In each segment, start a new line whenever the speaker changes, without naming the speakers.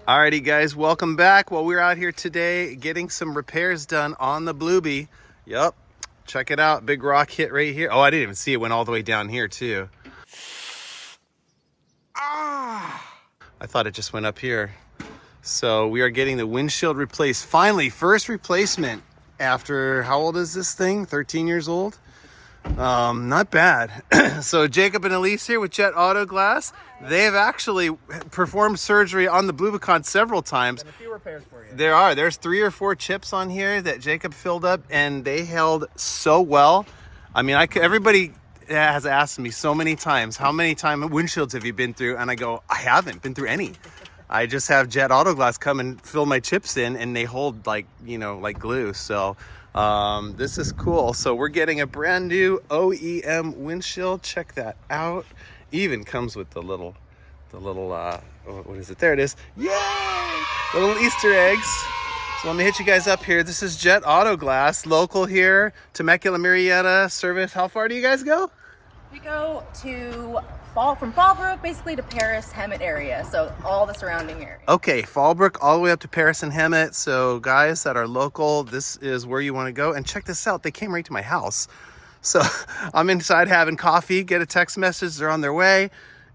Alrighty guys, welcome back. Well, we're out here today getting some repairs done on the Bluebee. Yep, check it out. Big rock hit right here. Oh, I didn't even see it. Went all the way down here too. I thought it just went up here. So we are getting the windshield replaced. Finally, first replacement after, how old is this thing? 13 years old? Not bad. So Jacob and Elise here with Jet Auto Glass. They have actually performed surgery on the Bluebee several times.
And a few repairs for you.
There's 3 or 4 chips on here that Jacob filled up, and they held so well. I mean, everybody has asked me so many times, how many windshields have you been through? And I go, I haven't been through any. I just have Jet Auto Glass come and fill my chips in, and they hold like glue. So this is cool. So we're getting a brand new OEM windshield. Check that out. Even comes with the little what is it? There it is. Yay! Little Easter eggs. So let me hit you guys up here. This is Jet Auto Glass, local here, Temecula, Murrieta service. How far do you guys go?
We go to from Fallbrook basically to Paris, Hemet area, so all the surrounding area.
Okay, Fallbrook all the way up to Paris and Hemet. So guys that are local, this is where you want to go. And check this out, they came right to my house. So I'm inside having coffee, get a text message, they're on their way,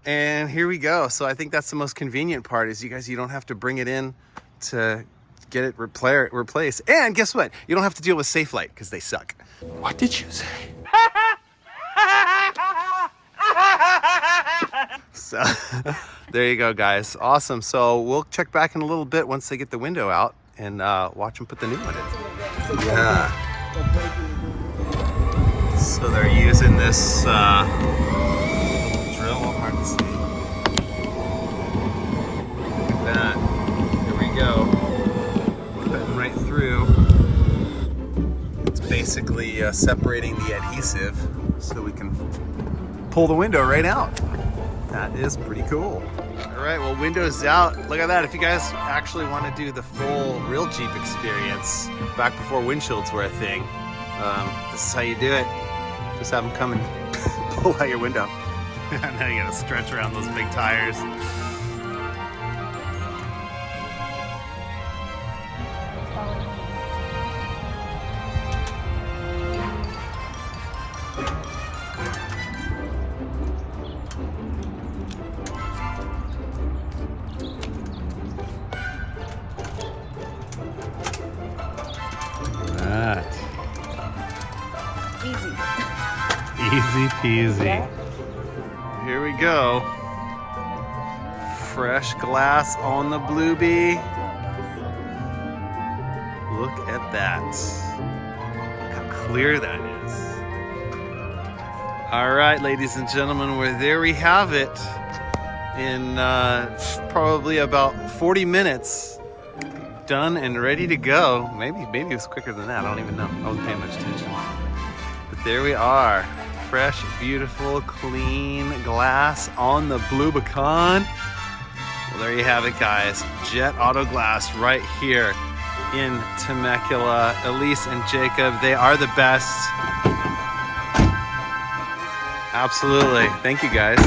and here we go. So I think that's the most convenient part is you don't have to bring it in to get it replaced. And guess what? You don't have to deal with Safelite because they suck.
What did you say?
So there you go, guys. Awesome. So we'll check back in a little bit once they get the window out and watch them put the new one in. Yeah. So they're using this drill. Hard to see. Look at that. Here we go. Cutting right through. It's basically separating the adhesive so we can pull the window right out. That is pretty cool. All right, well, windows out. Look at that. If you guys actually want to do the full real Jeep experience back before windshields were a thing, this is how you do it. Just have them come and pull out your window. Now you gotta stretch around those big tires. That. Easy peasy. Yeah. Here we go. Fresh glass on the Bluebee. Look at that. Look how clear that is. All right, ladies and gentlemen, there we have it. In probably about 40 minutes. Done and ready to go. Maybe it was quicker than that. I don't even know. I wasn't paying much attention. But there we are. Fresh, beautiful, clean glass on the Bluebee. Well, there you have it, guys. Jet Auto Glass right here in Temecula. Elise and Jacob, they are the best. Absolutely. Thank you, guys.